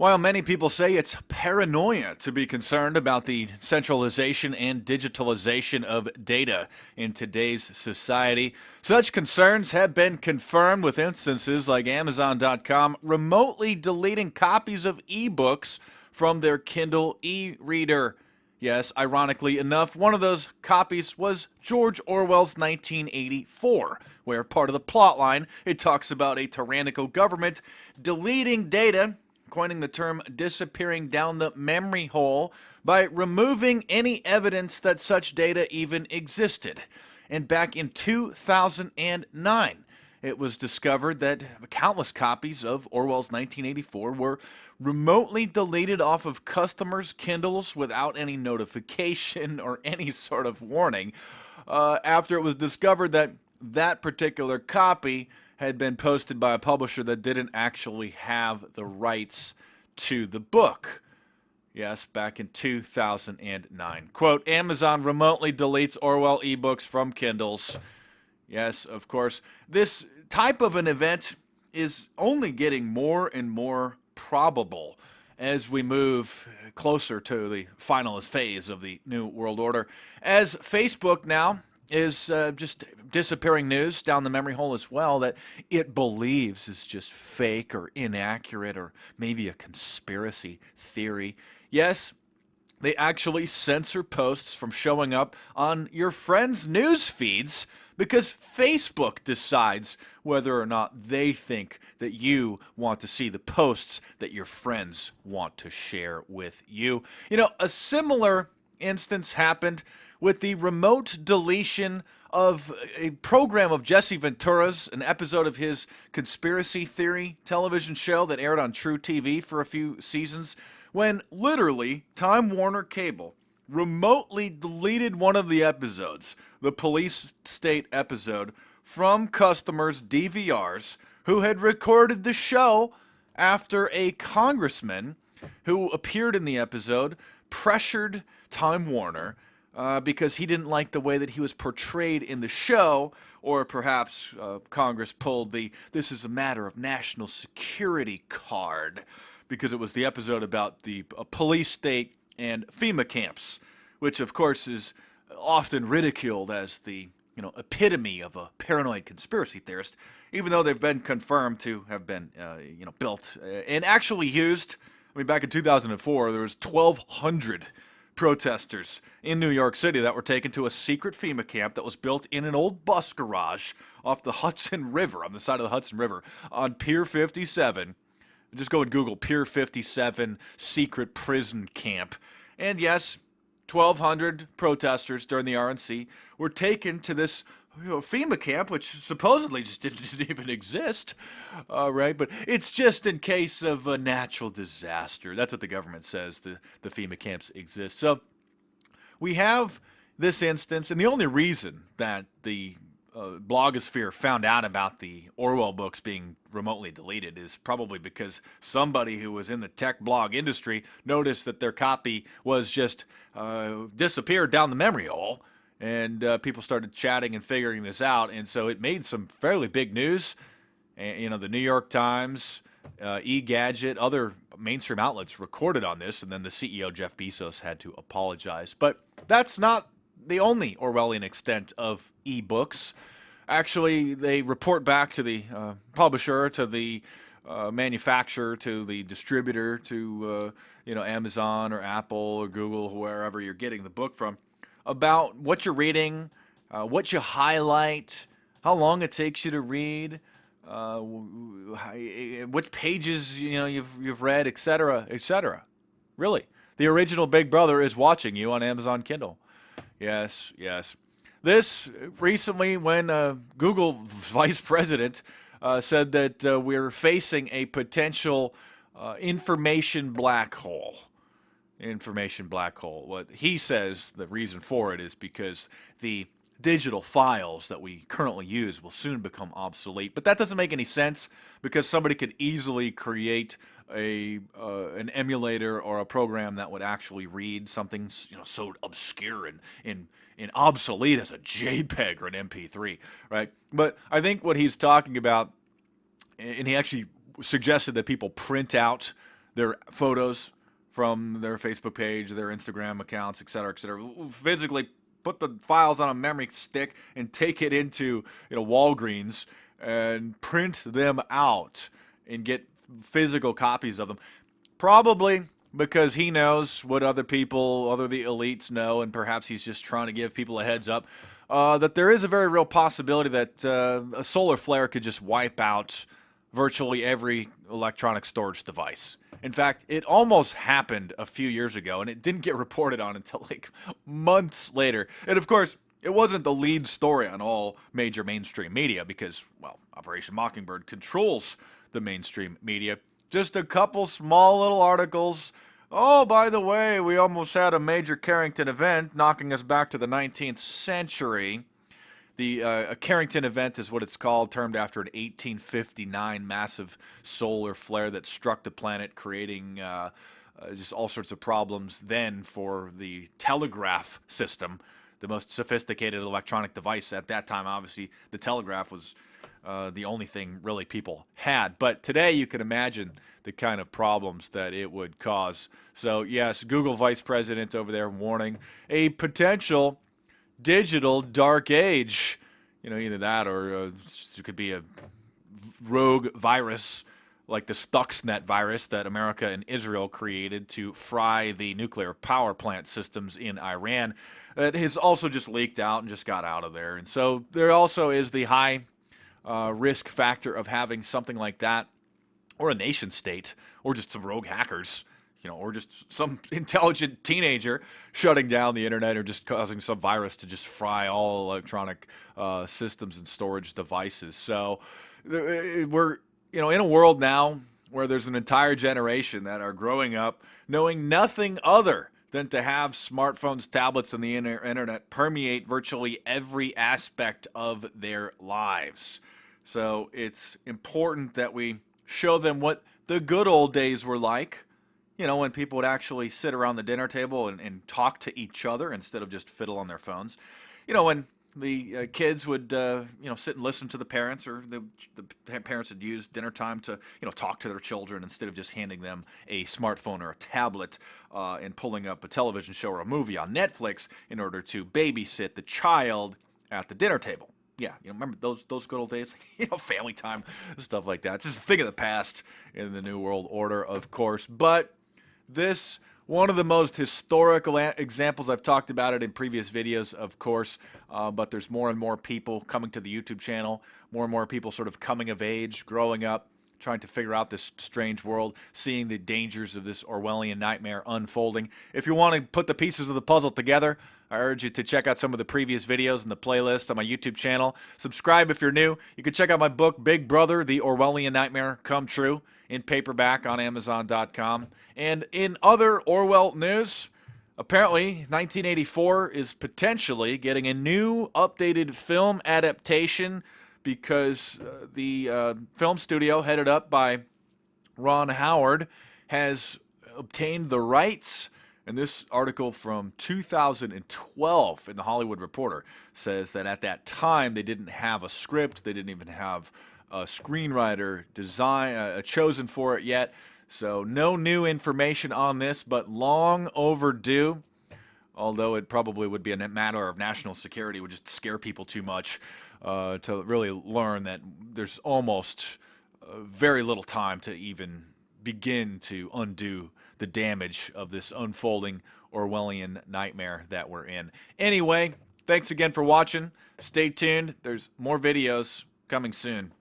While many people say it's paranoia to be concerned about the centralization and digitalization of data in today's society, such concerns have been confirmed with instances like Amazon.com remotely deleting copies of ebooks from their Kindle e-reader. Yes, ironically enough, one of those copies was George Orwell's 1984, where part of the plotline, it talks about a tyrannical government deleting data, coining the term disappearing down the memory hole, by removing any evidence that such data even existed. And back in 2009, it was discovered that countless copies of Orwell's 1984 were remotely deleted off of customers' Kindles without any notification or any sort of warning, after it was discovered that that particular copy had been posted by a publisher that didn't actually have the rights to the book. Yes, back in 2009. Quote, Amazon remotely deletes Orwell ebooks from Kindles. Yes, of course. This type of an event is only getting more and more probable as we move closer to the finalist phase of the New World Order. As Facebook now is just disappearing news down the memory hole as well that it believes is just fake or inaccurate or maybe a conspiracy theory. Yes, they actually censor posts from showing up on your friends' news feeds because Facebook decides whether or not they think that you want to see the posts that your friends want to share with you. You know, a similar instance happened with the remote deletion of a program of Jesse Ventura's, an episode of his conspiracy theory television show that aired on True TV for a few seasons, when literally Time Warner Cable remotely deleted one of the episodes, the police state episode, from customers' DVRs who had recorded the show after a congressman who appeared in the episode pressured Time Warner because he didn't like the way that he was portrayed in the show, or perhaps Congress pulled the "this is a matter of national security" card, because it was the episode about the police state and FEMA camps, which of course is often ridiculed as the epitome of a paranoid conspiracy theorist, even though they've been confirmed to have been built and actually used. I mean, back in 2004, there was 1,200 protesters in New York City that were taken to a secret FEMA camp that was built in an old bus garage off the Hudson River, on the side of the Hudson River, on Pier 57. Just go and Google Pier 57 secret prison camp. And yes, 1,200 protesters during the RNC were taken to this FEMA camp, which supposedly just didn't even exist, right? But it's just in case of a natural disaster. That's what the government says, the FEMA camps exist. So we have this instance, and the only reason that the blogosphere found out about the Orwell books being remotely deleted is probably because somebody who was in the tech blog industry noticed that their copy was just disappeared down the memory hole, and people started chatting and figuring this out, and so it made some fairly big news. And, the New York Times, eGadget, other mainstream outlets recorded on this, and then the CEO, Jeff Bezos, had to apologize. But that's not the only Orwellian extent of ebooks. Actually, they report back to the publisher, to the manufacturer, to the distributor, to Amazon or Apple or Google, wherever you're getting the book from, about what you're reading, what you highlight, how long it takes you to read, which pages you've read, etc., etc. Really, the original Big Brother is watching you on Amazon Kindle. Yes, yes. This recently, when Google vice president said that we're facing a potential information black hole. Information black hole. What he says the reason for it is because the digital files that we currently use will soon become obsolete. But that doesn't make any sense, because somebody could easily create an emulator or a program that would actually read something so obscure and obsolete as a JPEG or an MP3, right? But I think what he's talking about, and he actually suggested that people print out their photos from their Facebook page, their Instagram accounts, et cetera, physically put the files on a memory stick and take it into Walgreens and print them out and get physical copies of them. Probably because he knows what other people, the elites know, and perhaps he's just trying to give people a heads up that there is a very real possibility that a solar flare could just wipe out virtually every electronic storage device. In fact, it almost happened a few years ago, and it didn't get reported on until like months later. And of course, it wasn't the lead story on all major mainstream media because, well, Operation Mockingbird controls the mainstream media. Just a couple small little articles. Oh, by the way, we almost had a major Carrington event, knocking us back to the 19th century. The Carrington event is what it's called, termed after an 1859 massive solar flare that struck the planet, creating just all sorts of problems then for the telegraph system, the most sophisticated electronic device at that time. Obviously, the telegraph was the only thing really people had. But today you can imagine the kind of problems that it would cause. So yes, Google vice president over there warning a potential digital dark age. Either that or it could be a rogue virus like the Stuxnet virus that America and Israel created to fry the nuclear power plant systems in Iran that has also just leaked out and just got out of there. And so there also is the high risk factor of having something like that, or a nation state, or just some rogue hackers, or just some intelligent teenager shutting down the internet, or just causing some virus to just fry all electronic systems and storage devices. So we're in a world now where there's an entire generation that are growing up knowing nothing other than to have smartphones, tablets, and the internet permeate virtually every aspect of their lives. So it's important that we show them what the good old days were like, when people would actually sit around the dinner table and talk to each other instead of just fiddle on their phones. When the kids would, sit and listen to the parents, or the parents would use dinner time to, talk to their children instead of just handing them a smartphone or a tablet and pulling up a television show or a movie on Netflix in order to babysit the child at the dinner table. Yeah, remember those good old days? Family time, stuff like that. It's just a thing of the past in the New World Order, of course. But this, one of the most historical examples. I've talked about it in previous videos, of course, but there's more and more people coming to the YouTube channel, more and more people sort of coming of age, growing up, trying to figure out this strange world, seeing the dangers of this Orwellian nightmare unfolding. If you want to put the pieces of the puzzle together, I urge you to check out some of the previous videos in the playlist on my YouTube channel. Subscribe if you're new. You can check out my book, Big Brother, The Orwellian Nightmare Come True, in paperback on Amazon.com. And in other Orwell news, apparently 1984 is potentially getting a new updated film adaptation because the film studio headed up by Ron Howard has obtained the rights. And this article from 2012 in the Hollywood Reporter says that at that time they didn't have a script, they didn't even have a screenwriter chosen for it yet. So no new information on this, but long overdue. Although it probably would be a matter of national security, would just scare people too much to really learn that there's almost very little time to even begin to undo the damage of this unfolding Orwellian nightmare that we're in. Anyway, thanks again for watching. Stay tuned. There's more videos coming soon.